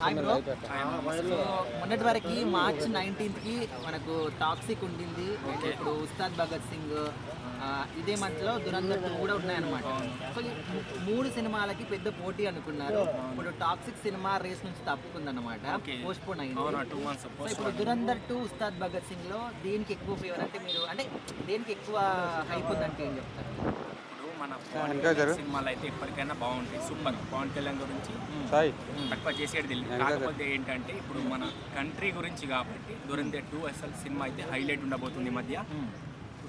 Hi bro. So మొన్నటి వరకు March 19కి మనకు టాక్సిక్ ఉండింది. ఇప్పుడు ఉస్తాద్ భగత్ సింగ్ ఇదే మంత్లో దురంధర్ 2 కూడా ఉన్నాయన్నమాట. సో ఈ 3 సినిమాలకి పెద్ద పోటీ అనుకున్నారు. ఇప్పుడు టాక్సిక్ సినిమా రేస్ నుంచి తప్పుకుందన్నమాట, పోస్ట్ పోన్ అయింది. సో ఇప్పుడు దురంధర్ 2 ఉస్తాద్ భగత్ సింగ్ లో దేనికి ఎక్కువ ఫేవర్ అంటే మీరు అంటే దేనికి ఎక్కువ హైప్ ఉందంటే ఏం చెప్తారు? మన సినిమాలు అయితే ఎప్పటికైనా బాగుంటాయి. సూపర్. పవన్ కళ్యాణ్ గురించి తక్కువ చేసేది తెలియదు. కాకపోతే ఏంటంటే ఇప్పుడు మన కంట్రీ గురించి కాబట్టి దురంధర్ 2 అసలు సినిమా అయితే హైలైట్ ఉండబోతుంది. ఈ మధ్య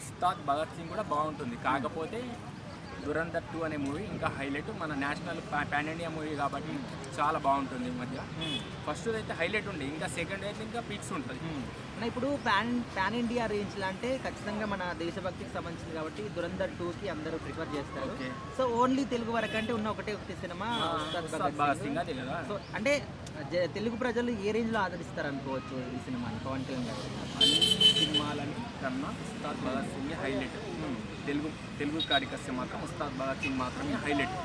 ఉస్తాద్ భగత్ సింగ్ కూడా బాగుంటుంది. కాకపోతే దురంధర్ 2 అనే మూవీ ఇంకా హైలైట్. మన నేషనల్ పాన్ ఇండియా మూవీ కాబట్టి చాలా బాగుంటుంది. ఈ మధ్య ఫస్ట్ అయితే హైలైట్ ఉండే, ఇంకా సెకండ్ అయితే ఇంకా పీక్స్ ఉంటుంది. ఇప్పుడు పాన్ ఇండియా రేంజ్ అంటే ఖచ్చితంగా మన దేశభక్తికి సంబంధించింది కాబట్టి దురంధర్ 2కి అందరూ ప్రిఫర్ చేస్తారు. సో ఓన్లీ తెలుగు వరకు అంటే ఉన్న ఒకటే సినిమా ఉస్తాద్ భగత్ సింగ్. సో అంటే తెలుగు ప్రజలు ఏ రేంజ్లో ఆదరిస్తారు అనుకోవచ్చు ఈ సినిమాని పవన్ కళ్యాణ్ గారు? అన్ని సినిమాలని కన్నా ఉస్తాద్ భగత్ సింగ్ హైలైట్. తెలుగు కార్యక్రమం మాత్రం ఉస్తాద్ భగత్ సింగ్ మాత్రమే హైలైట్.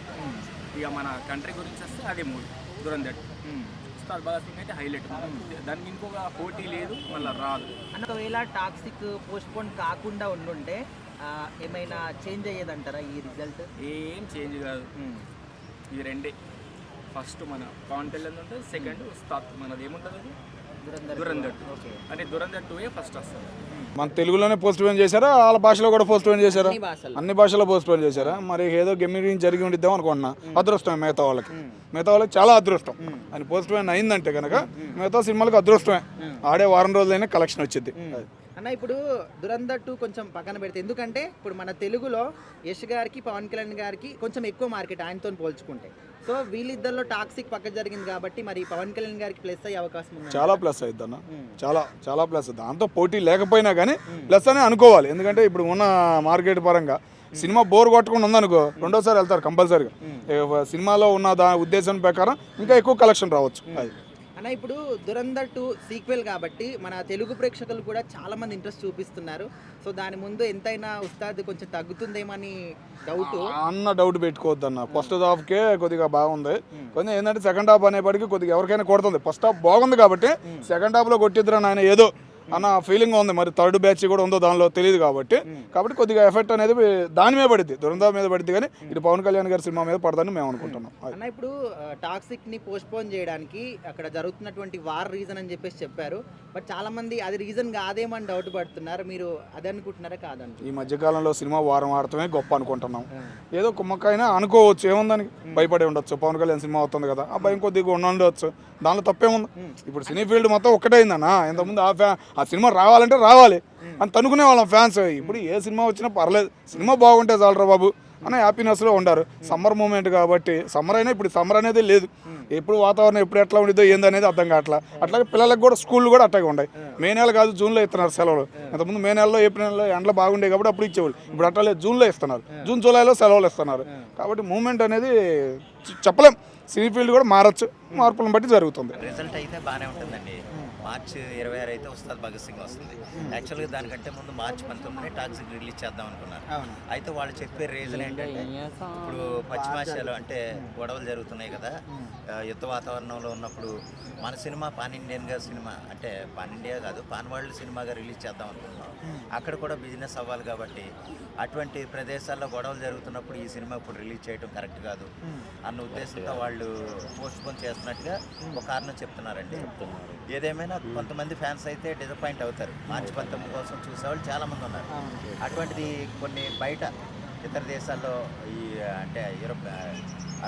ఇక మన కంట్రీ గురించి వస్తే అదే మూవీ దురంధర్. ఉస్తాద్ భగత్ సింగ్ అయితే హైలైట్. దానికి ఇంకొక పోటీ లేదు, మళ్ళీ రాదు. అని ఒకవేళ టాక్సిక్ పోస్ట్ పోన్ కాకుండా ఉండుంటే ఏమైనా చేంజ్ అయ్యేదంటారా ఈ రిజల్ట్? ఏం చేంజ్ కాదు. ఈ రెండే. ఫస్ట్ మన పవన్ కళ్యాణ్ ఉంటుంది, సెకండ్ ఉస్తాద్ మనది ఏముంటుంది దురంధర్. అంటే దురంధర్ 2 ఫస్ట్ వస్తుంది. మన తెలుగులోనే పోస్ట్ పోన్ చేశారా, వాళ్ళ భాషలో కూడా పోస్ట్ పోన్ చేశారా? అన్ని భాషలో పోస్ట్ పోన్ చేశారా? మరి ఏదో గెమ్మింగ్ జరిగి ఉండిద్దాం అనుకున్నా. అదృష్టమే మిగతా వాళ్ళకి చాలా అదృష్టం. అని పోస్ట్ పోన్ అయిందంటే కనుక మిగతా సినిమాలకు అదృష్టమే. ఆడే వారం రోజులైనా కలెక్షన్ వచ్చింది. అన్న ఇప్పుడు దురంధర్ 2 కొంచెం పక్కన పెడితే, ఎందుకంటే ఇప్పుడు మన తెలుగులో యష్ గారికి పవన్ కళ్యాణ్ గారికి కొంచెం ఎక్కువ మార్కెట్ ఆయనతో పోల్చుకుంటే. సో వీళ్ళిద్దరిలో టాక్సిక్ పక్క జరిగింది కాబట్టి మరి పవన్ కళ్యాణ్ గారికి ప్లస్ అయ్యే అవకాశం ఉంది. చాలా ప్లస్ అవుతుంది అన్న, చాలా ప్లస్. దాంతో పోటీ లేకపోయినా కానీ ప్లస్ అని అనుకోవాలి. ఎందుకంటే ఇప్పుడు ఉన్న మార్కెట్ పరంగా సినిమా బోర్ కొట్టకుండా ఉందనుకో రెండోసారి వెళ్తారు కంపల్సరీగా. సినిమాలో ఉన్న ఉద్దేశం ప్రకారం ఇంకా ఎక్కువ కలెక్షన్ రావచ్చు. అది అన్న ఇప్పుడు దురంధర్ 2 సీక్వెల్ కాబట్టి మన తెలుగు ప్రేక్షకులు కూడా చాలా మంది ఇంట్రెస్ట్ చూపిస్తున్నారు. సో దాని ముందు ఎంతైనా ఉస్తాద్ కొంచెం తగ్గుతుందేమని డౌట్ పెట్టుకోవద్దు అన్న. ఫస్ట్ హాఫ్కే కొద్దిగా బాగుంది. కొంచెం ఏంటంటే సెకండ్ హాఫ్ అనేప్పటికీ కొద్దిగా ఎవరికైనా కొడుతుంది. ఫస్ట్ హాఫ్ బాగుంది కాబట్టి సెకండ్ హాఫ్లో కొట్టిద్దరని ఆయన ఏదో అన్న ఫీలింగ్ ఉంది. మరి థర్డ్ బ్యాచ్ కూడా ఉందో దానిలో తెలియదు కాబట్టి కొద్దిగా ఎఫెక్ట్ అనేది దాని మీద పడుద్ది, దురంధర్ మీద పడుద్ది. కానీ ఇటు పవన్ కళ్యాణ్ గారి సినిమా మీద పడదని మేము అనుకుంటున్నాం. అన్న ఇప్పుడు టాక్సిక్ ని పోస్ట్ పోన్ చేయడానికి అక్కడ జరుగుతున్నటువంటి వార్ రీజన్ అని చెప్పేసి చెప్పారు. బట్ చాలా మంది అది రీజన్ కాదేమని డౌట్ పడుతున్నారు. మీరు అదే అనుకుంటున్నారా కాదని? ఈ మధ్యకాలంలో సినిమా వారం ఆడటమే గొప్ప అనుకుంటున్నాం. ఏదో కుమ్మకైనా అనుకోవచ్చు, ఏముందని భయపడి ఉండొచ్చు. పవన్ కళ్యాణ్ సినిమా అవుతుంది కదా, ఆ భయం కొద్దిగా ఉండవచ్చు. దానిలో తప్పేముంది? ఇప్పుడు సినీ ఫీల్డ్ మొత్తం ఒక్కటైందన్న. ఇంతకుముందు ఆ సినిమా రావాలంటే రావాలి అని తనుకునే వాళ్ళం ఫ్యాన్స్. ఇప్పుడు ఏ సినిమా వచ్చినా పర్లేదు, సినిమా బాగుంటే చాలరా బాబు అని హ్యాపీనెస్లో ఉండారు. సమ్మర్ మూమెంట్ కాబట్టి, సమ్మర్ అయినా ఇప్పుడు సమ్మర్ అనేది లేదు. ఎప్పుడు వాతావరణం ఎప్పుడు ఎట్లా ఉండిద్దో ఏందనేది అర్థం కావట్లా. అట్లాగే పిల్లలకు కూడా స్కూళ్ళు కూడా అట్లాగే ఉన్నాయి. మే నెల కాదు జూన్లో ఇస్తున్నారు సెలవులు. ఇంతకుముందు మే నెలలో ఏప్రిల్ నెలలో ఎండలు బాగుండే కాబట్టి అప్పుడు ఇచ్చేవాళ్ళు. ఇప్పుడు అట్లా లేదు, జూన్లో ఇస్తున్నారు. జూన్ జూలైలో సెలవులు ఇస్తున్నారు. కాబట్టి మూమెంట్ అనేది చెప్పలేం. సినీ ఫీల్డ్ కూడా మారచ్చు, మార్పులను బట్టి జరుగుతుంది. రిజల్ట్ అయితే బాగానే ఉంటుందండి. మార్చ్ 26 అయితే ఉస్తాద్ భగత్ సింగ్ వస్తుంది. యాక్చువల్గా దానికంటే ముందు మార్చ్ 19 టాక్సిక్ రిలీజ్ చేద్దాం అనుకున్నారు. అయితే వాళ్ళు చెప్పే రీజన్ ఏంటంటే ఇప్పుడు పశ్చిమాసియాలో అంటే గొడవలు జరుగుతున్నాయి కదా, యుద్ధ వాతావరణంలో ఉన్నప్పుడు మన సినిమా పాన్ ఇండియన్గా సినిమా అంటే పాన్ ఇండియా కాదు పాన్ వరల్డ్ సినిమాగా రిలీజ్ చేద్దాం అనుకున్నాం. అక్కడ కూడా బిజినెస్ అవ్వాలి కాబట్టి అటువంటి ప్రదేశాల్లో గొడవలు జరుగుతున్నప్పుడు ఈ సినిమా ఇప్పుడు రిలీజ్ చేయడం కరెక్ట్ కాదు అన్న ఉద్దేశంతో వాళ్ళు పోస్ట్ పోన్ చేస్తున్నట్టుగా ఒక కారణం చెప్తున్నారండి. ఏదేమైనా కొంతమంది ఫ్యాన్స్ అయితే డిసప్పాయింట్ అవుతారు. మార్చి 19 కోసం చూసేవాళ్ళు చాలామంది ఉన్నారు. అటువంటిది కొన్ని బయట ఇతర దేశాల్లో ఈ అంటే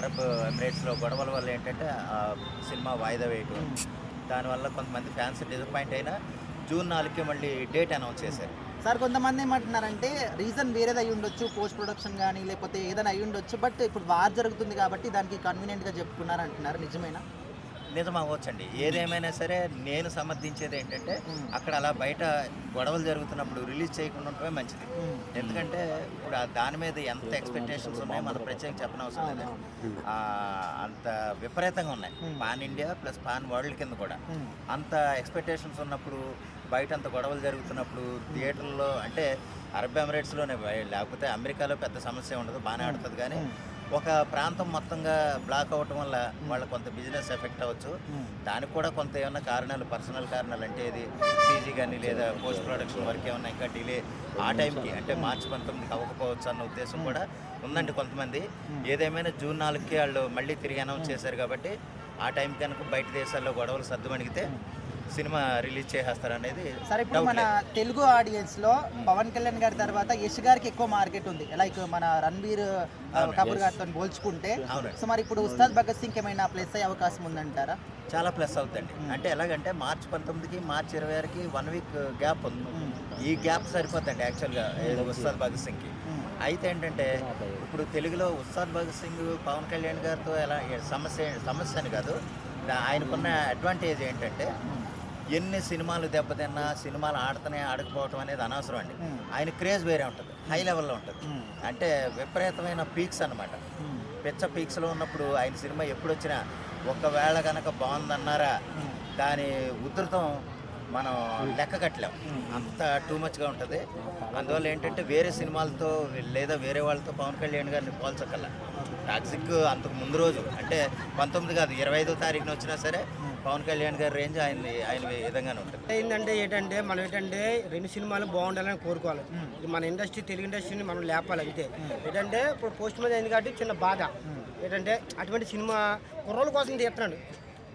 అరబ్ ఎమిరేట్స్లో గొడవల వల్ల ఏంటంటే ఆ సినిమా వాయిదా వేయటం, దానివల్ల కొంతమంది ఫ్యాన్స్ డిసప్పాయింట్ అయినా జూన్ 4కి మళ్ళీ డేట్ అనౌన్స్ చేశారు. సార్ కొంతమంది ఏమంటున్నారంటే రీజన్ వేరేది అయ్యి ఉండొచ్చు, పోస్ట్ ప్రొడక్షన్ కానీ లేకపోతే ఏదైనా అయ్యి ఉండొచ్చు. బట్ ఇప్పుడు వార్ జరుగుతుంది కాబట్టి దానికి కన్వీనియంట్గా చెప్పుకున్నారు అంటున్నారు. నిజమేనా? నిజం అవ్వచ్చండి. ఏదేమైనా సరే నేను సమర్థించేది ఏంటంటే అక్కడ అలా బయట గొడవలు జరుగుతున్నప్పుడు రిలీజ్ చేయకుండా ఉండటమే మంచిది. ఎందుకంటే ఇప్పుడు దాని మీద ఎంత ఎక్స్పెక్టేషన్స్ ఉన్నాయో మనం ప్రత్యేకంగా చెప్పనవసరం లేదు. అంత విపరీతంగా ఉన్నాయి. Pan India plus pan world కింద కూడా అంత ఎక్స్పెక్టేషన్స్ ఉన్నప్పుడు బయట అంత గొడవలు జరుగుతున్నప్పుడు థియేటర్లో అంటే అరబ్ ఎమిరేట్స్లోనే, లేకపోతే అమెరికాలో పెద్ద సమస్య ఉండదు, బాగానే ఆడుతుంది. కానీ ఒక ప్రాంతం మొత్తంగా బ్లాక్ అవ్వటం వల్ల వాళ్ళ కొంత బిజినెస్ ఎఫెక్ట్ అవ్వచ్చు. దానికి కూడా కొంత ఏమన్నా కారణాలు, పర్సనల్ కారణాలు అంటే ఇది సీజీ కానీ లేదా పోస్ట్ ప్రొడక్షన్ వర్క్ ఏమన్నా ఇంకా డిలే ఆ టైంకి అంటే మార్చి 19కి అవ్వకపోవచ్చు అన్న ఉద్దేశం కూడా ఉందండి కొంతమంది. ఏదేమైనా జూన్ 4కి వాళ్ళు మళ్ళీ తిరిగి అనౌన్స్ చేశారు కాబట్టి ఆ టైం కనుక బయట దేశాల్లో గొడవలు సర్దుమణిగితే సినిమా రిలీజ్ చేసేస్తారనేది. సరే, ఇప్పుడు మన తెలుగు ఆడియన్స్ లో పవన్ కళ్యాణ్ గారి తర్వాత యష్ గారికి ఎక్కువ మార్కెట్ ఉంది, లైక్ మన రణబీర్ కపూర్ గారితో పోల్చుకుంటే. సో మరి ఇప్పుడు ఉస్తాద్ భగత్ సింగ్ ఏమైనా ప్లస్ అయ్యే అవకాశం ఉందంటారా? చాలా ప్లస్ అవుతుందండి. అంటే ఎలాగంటే మార్చి 19కి మార్చి 26కి 1 వీక్ గ్యాప్ ఉంది. ఈ గ్యాప్ సరిపోతుందండి యాక్చువల్గా ఉస్తాద్ భగత్ సింగ్కి. అయితే ఏంటంటే ఇప్పుడు తెలుగులో ఉస్తాద్ భగత్ సింగ్ పవన్ కళ్యాణ్ గారితో ఎలా సమస్య అని కాదు, ఆయనకున్న అడ్వాంటేజ్ ఏంటంటే ఎన్ని సినిమాలు దెబ్బతిన్నా సినిమాలు ఆడకపోవటం అనేది అనవసరం అండి. ఆయన క్రేజ్ వేరే ఉంటుంది, హై లెవెల్లో ఉంటుంది. అంటే విపరీతమైన పీక్స్ అనమాట. పిచ్చ పీక్స్లో ఉన్నప్పుడు ఆయన సినిమా ఎప్పుడు వచ్చినా ఒకవేళ కనుక బాగుందన్నారా దాని ఉధృతం మనం లెక్క కట్టలేం, అంత టూ మచ్గా ఉంటుంది. అందువల్ల ఏంటంటే వేరే సినిమాలతో లేదా వేరే వాళ్ళతో పవన్ కళ్యాణ్ గారిని పోల్చగల. టాక్సిక్ అంతకు ముందు రోజు అంటే 19 కాదు 25వ తారీఖున వచ్చినా సరే పవన్ కళ్యాణ్ గారి రేంజ్ ఆయన విధంగానే ఉంటుంది. ఏంటంటే మనం రెండు సినిమాలు బాగుండాలని కోరుకోవాలి. ఇది మన ఇండస్ట్రీ, తెలుగు ఇండస్ట్రీని మనం లేపాలి అంతే. ఏంటంటే ఇప్పుడు పోస్ట్ మ్యాన్ అయింది కాబట్టి చిన్న బాధ ఏంటంటే అటువంటి సినిమా కుర్రోళ్ళ కోసం తీస్తున్నాడు.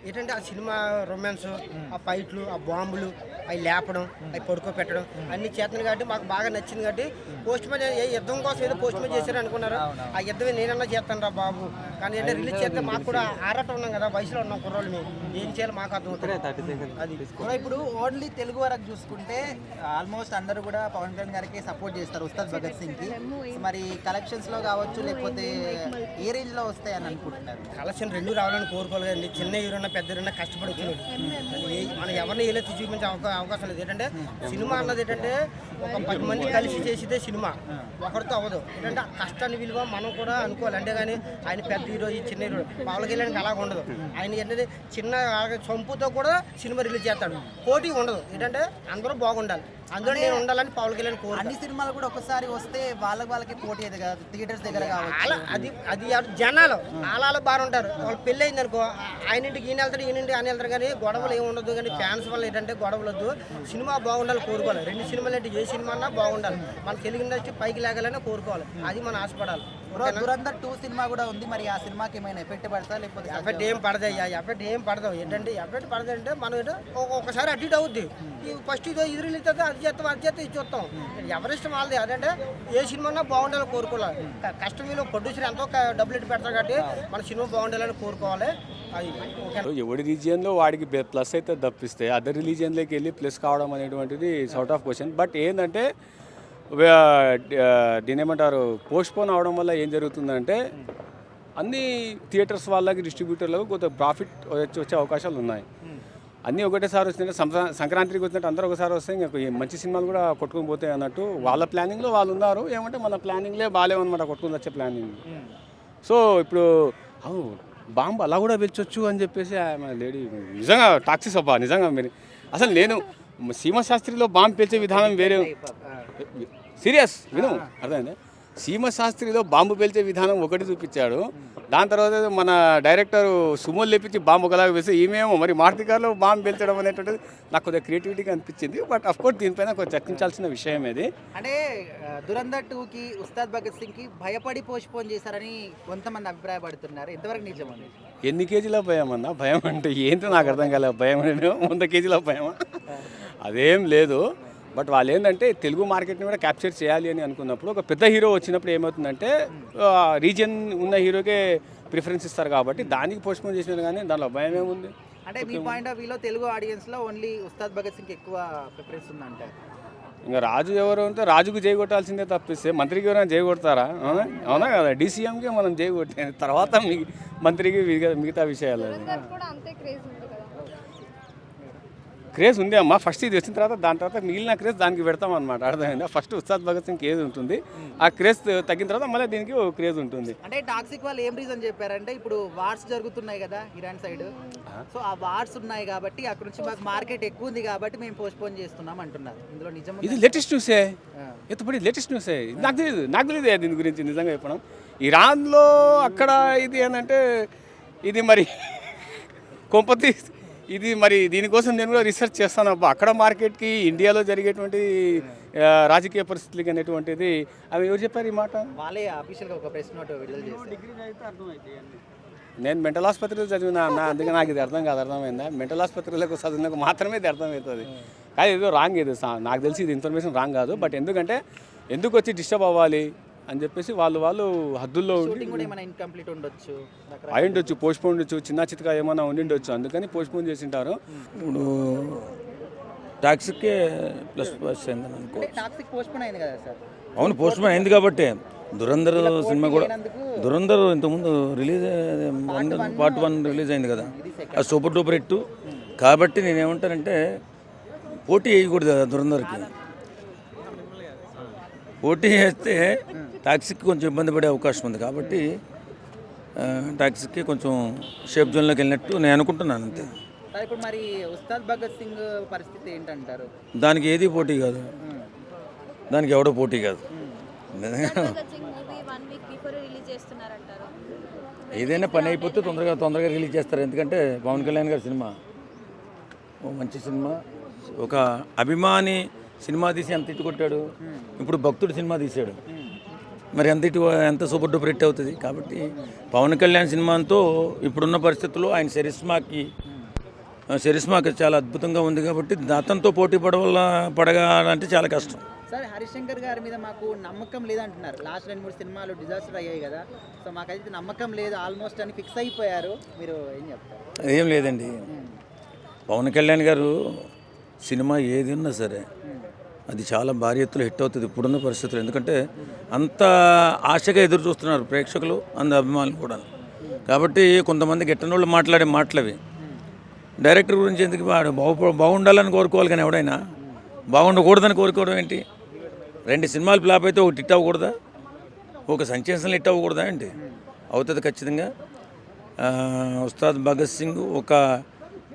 ఏంటంటే ఆ సినిమా రొమాన్స్, ఆ ఫైట్లు, ఆ బాంబులు, అవి లేపడం, అవి పడుకోబెట్టడం అన్ని చేతను కాబట్టి మాకు బాగా నచ్చింది. కాబట్టి పోస్ట్ మ్యాన్ ఏ యుద్ధం కోసం ఏదో పోస్ట్ మ్యాన్ చేశారు అనుకున్నారు. ఆ యుద్ధమే నేనన్నా చేస్తాను రా బాబు. కానీ ఏంటంటే రిలీజ్ చేస్తే మాకు కూడా ఆరాటం ఉన్నాం కదా, వయసులో ఉన్నాం కుర్రోళ్ళు, మేము ఏం చేయాలో మాకు అర్థమవుతుంది. అది ఇప్పుడు ఓన్లీ తెలుగు వరకు చూసుకుంటే ఆల్మోస్ట్ అందరూ కూడా పవన్ కళ్యాణ్ గారికి సపోర్ట్ చేస్తారు, ఉస్తాద్ భగత్ సింగ్కి. మరి కలెక్షన్స్ లో కావచ్చు లేకపోతే ఏ రేంజ్ లో వస్తాయని అనుకుంటున్నారు? కలెక్షన్ రెండు రావాలని కోరుకోవాలి కదండి. చిన్న హీరోనా పెద్ద హీరోనా కష్టపడి వచ్చినాడు. మనం ఎవరిని ఏలెత్తి చూపించే అవకాశం లేదు. ఏంటంటే సినిమా అన్నది ఏంటంటే ఒక 10 మంది కలిసి చేసేదే సినిమా, ఒకరితో అవ్వదు. ఏంటంటే ఆ కష్టాన్ని విలువ మనం కూడా అనుకోవాలి. అంటే కానీ ఆయన పెద్ద హీరో, ఈ చిన్న హీరో పవన్ కళ్యాణ్కి అలాగ ఉండదు. ఆయన ఏంటంటే చిన్న చంపుతో కూడా సినిమా రిలీజ్ చేస్తాడు, పోటీ ఉండదు. ఏంటంటే అందరూ బాగుండాలి, అందులో నేను ఉండాలని పవన్ కళ్యాణ్ కోరు. అన్ని సినిమాలు కూడా ఒకసారి వస్తే వాళ్ళకి పోటీ అది కాదు, థియేటర్స్ దగ్గర కావాలి. అది జనాలు ఆలాలు బాగా ఉంటారు. వాళ్ళు పెళ్ళి అయింది అనుకో, ఆయన ఇంటికి ఈయన వెళ్తాడు, ఈయన ఇంటికి ఆయన వెళ్తారు. కానీ గొడవలు ఏమి ఉండదు. కానీ ఫ్యాన్స్ వల్ల ఏంటంటే గొడవలు వద్దు, సినిమా బాగుండాలి కోరుకోవాలి. రెండు సినిమాలు అంటే ఏ సినిమా అన్నా బాగుండాలి, మన తెలుగు ఇండస్ట్రీ పైకి లేగాలని కోరుకోవాలి. అది మనం ఆశపడాలి. దురంధర్ 2 సినిమా కూడా ఉంది, మరి ఆ సినిమాకి ఏమైనా ఎఫెక్ట్ పడతా లేకపోతే? ఎఫెక్ట్ ఏం పడదు, ఎఫెక్ట్ ఏం పడదు. ఏంటంటే ఎఫెక్ట్ పడదు అంటే మనం ఏంటో ఒకసారి అటు ఇటు అవుద్ది. ఫస్ట్ ఇది రిలీజ్ అవుతుంది, అది చేస్తాం ఇది చూస్తాం. ఎవరిష్టం వాళ్ళది. అదంటే ఏ సినిమా బాగుండాలని కోరుకోవాలి. కష్టం వీళ్ళు ప్రొడ్యూసర్ ఎంతో డబ్బులు ఎట్టి పెడతారు కాబట్టి మన సినిమా బాగుండాలని కోరుకోవాలి. అది ఎవడి రీజియన్లో వాడికి ప్లస్ అయితే తప్పిస్తే అదర్ రిలీజియన్లోకి వెళ్ళి ప్లస్ కావడం అనేటువంటిది అవుట్ ఆఫ్ క్వశ్చన్. బట్ ఏంటంటే దీని ఏమంటారు, పోస్ట్పోన్ అవడం వల్ల ఏం జరుగుతుందంటే అన్ని థియేటర్స్ వాళ్ళకి, డిస్ట్రిబ్యూటర్లకు కొంత ప్రాఫిట్ వచ్చే అవకాశాలు ఉన్నాయి. అన్నీ ఒకటేసారి వచ్చినట్టు సంక్రాంతికి వచ్చినట్టు అందరూ ఒకసారి వస్తే ఇంకా మంచి సినిమాలు కూడా కొట్టుకుని పోతాయి అన్నట్టు వాళ్ళ ప్లానింగ్లో వాళ్ళు ఉన్నారు. ఏమంటే మన ప్లానింగ్లే బాగాలేమన్నమాట, కొట్టుకుని వచ్చే ప్లానింగ్. సో ఇప్పుడు బాంబు అలా కూడా పెంచొచ్చు అని చెప్పేసి లేడీ నిజంగా టాక్సిస్ అబ్బా. నిజంగా మీరు అసలు నేను సీమశాస్త్రిలో బాంబు పేల్చే విధానం వేరే, సీరియస్ విను, అర్థమైంది. సీమశాస్త్రిలో బాంబు పేల్చే విధానం ఒకటి చూపించాడు. దాని తర్వాత మన డైరెక్టర్ సుమోలు లేపించి బాంబు ఒకలాగా వేస్తే ఈమెమో మరి మారుతి కార్లో బాంబు పేల్చడం అనేటువంటిది నాకు కొద్దిగా క్రియేటివిటీగా అనిపించింది. బట్ అఫ్కోర్స్ దీనిపైన కొంచెం చర్చించాల్సిన విషయం ఇది. అంటే దురంధర్ 2కి ఉస్తాద్ భగత్ సింగ్కి భయపడి పోస్ట్పోన్ చేశారని కొంతమంది అభిప్రాయపడుతున్నారు. ఎంతవరకు నిజమండి? ఎన్ని కేజీల భయం అన్నా? భయం అంటే ఏంటో నాకు అర్థం కాలేదు. భయం అంటే 100 కేజీల భయమా? అదేం లేదు. బట్ వాళ్ళు ఏంటంటే తెలుగు మార్కెట్ని కూడా క్యాప్చర్ చేయాలి అని అనుకున్నప్పుడు ఒక పెద్ద హీరో వచ్చినప్పుడు ఏమవుతుందంటే రీజియన్ ఉన్న హీరోకే ప్రిఫరెన్స్ ఇస్తారు కాబట్టి దానికి పోస్ట్పోన్ చేసినారు. కానీ దానిలో భయం ఏముంది? అంటే మీ పాయింట్ ఆఫ్ వ్యూలో తెలుగు ఆడియన్స్లో ఓన్లీ ఉస్తాద్ భగత్ సింగ్ ఎక్కువ ప్రిఫరెన్స్ ఉందంటారు. ఇంకా రాజు ఎవరు అంటే రాజుకు జై కొట్టాల్సిందే తప్పిస్తే మంత్రికి ఎవరైనా జై కొడతారా? అవునా కదా? డీసీఎంకే మనం జై కొట్టాను, తర్వాత మంత్రికి మిగతా విషయాలు. క్రేజ్ ఉంది అమ్మా. ఫస్ట్ ఇది వచ్చిన తర్వాత దాని తర్వాత మిగిలిన క్రేజ్ దానికి పెడతాం అనమాట. అర్థమైందా? ఫస్ట్ ఉస్తాద్ భగత్ సింగ్ క్రేజ్ ఉంటుంది, ఆ క్రేజ్ తగ్గిన తర్వాత మళ్ళీ దీనికి ఓ క్రేజ్ ఉంటుంది. అంటే టాక్సిక్ వాళ్ళు ఏం రీజన్ చెప్పారంటే ఇప్పుడు వార్స్ జరుగుతున్నాయి కదా ఇరాన్ సైడ్, సో ఆ వార్స్ ఉన్నాయి కాబట్టి అక్కడ నుంచి మాకు మార్కెట్ ఎక్కువ ఉంది కాబట్టి మేము పోస్ట్పోన్ చేస్తున్నాం అంటున్నారు. ఇందులో నిజం ఇది లేటెస్ట్ న్యూసే, ఎత్తుపడి లేటెస్ట్ న్యూసే. నాకు తెలియదు దీని గురించి నిజంగా చెప్పడం. ఇరాన్లో అక్కడ ఇది ఏంటంటే ఇది మరి కొంపతి ఇది మరి దీనికోసం నేను కూడా రీసెర్చ్ చేస్తాను. అబ్బా అక్కడ మార్కెట్కి ఇండియాలో జరిగేటువంటి రాజకీయ పరిస్థితులకి అనేటువంటిది అవి ఎవరు చెప్పారు ఈ మాట? వాళ్ళే అఫీషియల్గా ఒక ప్రెస్ నోట్ విడుదల చేస్తారు. నేను మెంటల్ ఆసుపత్రిలో చదివినా అన్న, అందుకే నాకు ఇది అర్థం కాదు. అర్థమైందా? మెంటల్ ఆసుపత్రులకు చదివినకు మాత్రమే ఇది అర్థమవుతుంది. కానీ ఏదో రాంగ్ ఇది, నాకు తెలిసి ఇది ఇన్ఫర్మేషన్ రాంగ్ కాదు. బట్ ఎందుకంటే ఎందుకు వచ్చి డిస్టర్బ్ అవ్వాలి అని చెప్పేసి వాళ్ళు హద్దుల్లో షూటింగ్ కూడా ఏమైనా ఇన్కంప్లీట్ ఉండొచ్చు, అయి ఉండొచ్చు, పోస్ట్పోన్ ఉండొచ్చు, చిన్న చితగా ఏమైనా ఉండిండొచ్చు, అందుకని పోస్ట్పోన్ చేసింటారు. ఇప్పుడు టాక్సీకే ప్లస్ ప్లస్ అయిందని అనుకో. టాక్సిక్ పోస్ట్పోన్ అయింది కదా సార్. అవును, పోస్ట్పోన్ అయింది కాబట్టి దురంధర్ సినిమా కూడా, దురంధర్ ఇంతకుముందు రిలీజ్ పార్ట్ 1 రిలీజ్ అయింది కదా, అది సూపర్ డూపర్ హిట్. కాబట్టి నేనేమంటానంటే పోటీ వేయకూడదు కదా దురంధర్కి. పోటీ చేస్తే టాక్సీకి కొంచెం ఇబ్బంది పడే అవకాశం ఉంది. కాబట్టి టాక్సీకి కొంచెం షేప్ జోన్లోకి వెళ్ళినట్టు నేను అనుకుంటున్నాను అంతే. సార్ ఇప్పుడు మరి ఉస్తాద్ భగత్ సింగ్ పరిస్థితి ఏంటంటారు? దానికి ఏది పోటీ కాదు, దానికి ఎవడో పోటీ కాదు. ఏదైనా పని అయిపోతే తొందరగా రిలీజ్ చేస్తారు. ఎందుకంటే పవన్ కళ్యాణ్ గారి సినిమా ఓ మంచి సినిమా, ఒక అభిమాని సినిమా తీసి ఎంత ఇటు కొట్టాడు. ఇప్పుడు భక్తుడు సినిమా తీశాడు, మరి ఎంత సూపర్ డూపర్ హిట్ అవుతుంది. కాబట్టి పవన్ కళ్యాణ్ సినిమాతో ఇప్పుడున్న పరిస్థితుల్లో ఆయన చరిస్మాకి చాలా అద్భుతంగా ఉంది. కాబట్టి అతనితో పోటీ పడగాలంటే చాలా కష్టం. సార్ హరిశంకర్ గారి మీద మాకు నమ్మకం లేదంటున్నారు. లాస్ట్ 2-3 సినిమాలు డిజాస్టర్ అయ్యాయి కదా, సో మాకైతే నమ్మకం లేదు ఆల్మోస్ట్ అని ఫిక్స్ అయిపోయారు. మీరు ఏం చెప్తారు? ఏం లేదండి, పవన్ కళ్యాణ్ గారు సినిమా ఏది ఉన్నా సరే అది చాలా భారీ ఎత్తులో హిట్ అవుతుంది ఇప్పుడున్న పరిస్థితులు. ఎందుకంటే అంత ఆశగా ఎదురు చూస్తున్నారు ప్రేక్షకులు, అంత అభిమానులు కూడా. కాబట్టి కొంతమంది గిట్టనోళ్ళు మాట్లాడే మాటలవి. డైరెక్టర్ గురించి ఎందుకు బాగుండాలని కోరుకోవాలి, కానీ ఎవడైనా బాగుండకూడదని కోరుకోవడం ఏంటి? 2 సినిమాలు ఫ్లాప్ అయితే ఒకటి హిట్ అవ్వకూడదా? ఒక సంచేసనలు హిట్ అవ్వకూడదా ఏంటి? అవుతుంది ఖచ్చితంగా. ఉస్తాద్ భగత్ సింగ్ ఒక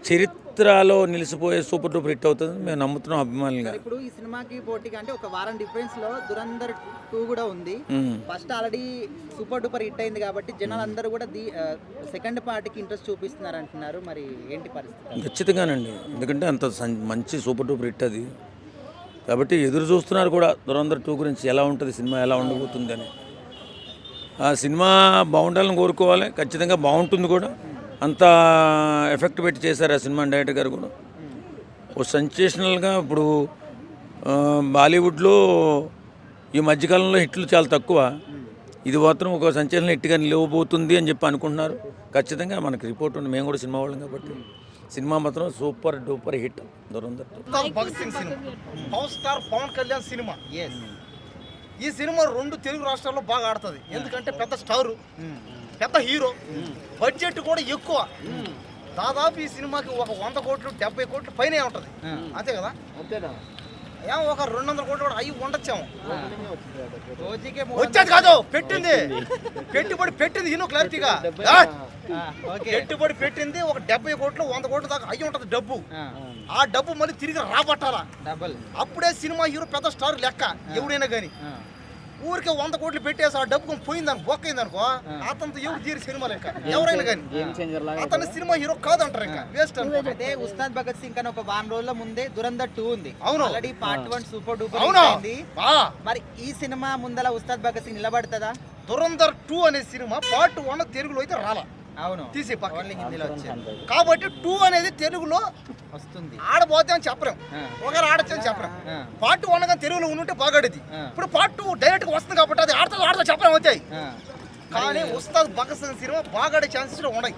చరిత్రలో నిలిచిపోయే సూపర్ డూపర్ హిట్ అవుతుంది మేము నమ్ముతున్నాం అభిమానులుగా. ఇప్పుడు ఈ సినిమాకి పోటీగా అంటే ఒక వారం డిఫరెన్స్ లో దురంధర్ 2 కూడా ఉంది. First already super duper hit అయింది కాబట్టి జనాలు అందరూ కూడా సెకండ్ పార్ట్కి ఇంట్రెస్ట్ చూపిస్తున్నారు అంటున్నారు. మరి ఏంటి పరిస్థితి? ఖచ్చితంగానండి, ఎందుకంటే అంత మంచి సూపర్ డూపర్ హిట్ అది. కాబట్టి ఎదురు చూస్తున్నారు కూడా దురంధర్ 2 గురించి, ఎలా ఉంటుంది సినిమా, ఎలా ఉండబోతుంది అని. ఆ సినిమా బాగుండాలని కోరుకోవాలి, ఖచ్చితంగా బాగుంటుంది కూడా. అంత ఎఫెక్ట్ పెట్టి చేశారు ఆ సినిమా డైరెక్టర్ గారు కూడా. ఓ సెన్సేషనల్గా ఇప్పుడు బాలీవుడ్లో ఈ మధ్యకాలంలో హిట్లు చాలా తక్కువ, ఇది మాత్రం ఒక సెన్సేషనల్ హిట్గా నిలవబోతుంది అని చెప్పి అనుకుంటున్నారు. ఖచ్చితంగా మనకి రిపోర్ట్ ఉంది, మేము కూడా సినిమా వాళ్ళం కాబట్టి. సినిమా మాత్రం super duper hit Dhurandhar. Bhagat Singh cinema power star Pawan Kalyan cinema. ఈ సినిమా 2 తెలుగు రాష్ట్రాల్లో బాగా ఆడుతుంది. ఎందుకంటే పెద్ద స్టారు, పెద్ద హీరో, బడ్జెట్ కూడా ఎక్కువ. దాదాపు ఈ సినిమాకి ఒక 100 కోట్లు 70 కోట్లు పైనే ఉంటుంది, అంతే కదా? ఏమో ఒక 200 కోట్లు కూడా అయ్యి ఉండొచ్చాము. వచ్చేది కాదు, పెట్టుబడి పెట్టింది ఇను క్లారిటీగా. పెట్టుబడి పెట్టింది ఒక 70 కోట్లు 100 కోట్లు దాకా అయ్యి ఉంటుంది డబ్బు. ఆ డబ్బు మళ్ళీ తిరిగి రాబట్టాలా, అప్పుడే సినిమా హీరో పెద్ద స్టార్ లెక్క. ఎవడైనా కానీ ఊరికే 100 కోట్లు పెట్టేసి ఆ డబ్బు పోయిందని బొక్కైంది అనుకో, అతనితో ఎవరు తీరి సినిమా లెక్క. ఎవరైనా కానీ అతని సినిమా హీరో కాదంటారు, ఇంకా వేస్ట్. అదే ఉస్తాద్ భగత్ సింగ్ అని ఒక వారం రోజుల ముందే దురంధర్ 2 ఉంది. అవును, ఆల్రెడీ పార్ట్ 1 సూపర్ డూపర్ అయింది. మరి ఈ సినిమా ముందల ఉస్తాద్ భగత్ సింగ్ నిలబడుతుందా? దురంధర్ 2 అనే సినిమా పార్ట్ 1 తెలుగులో అయితే రాలా, అవును, తీసి హిందీలో వచ్చింది. కాబట్టి 2 అనేది తెలుగులో వస్తుంది. ఆడబోతే అని చెప్పలేం, ఒకరు ఆడచ్చు అని చెప్పలేం. పార్ట్ 1 గా తెలుగులో ఉంటే బాగాడేది. ఇప్పుడు పార్ట్ 2 డైరెక్ట్ గా వస్తుంది కాబట్టి అది ఆడతా చెప్పలేం అవుతాయి. కానీ ఉస్తాద్ భగత్ సింగ్ సినిమా బాగాడే ఛాన్సెస్ ఉన్నాయి.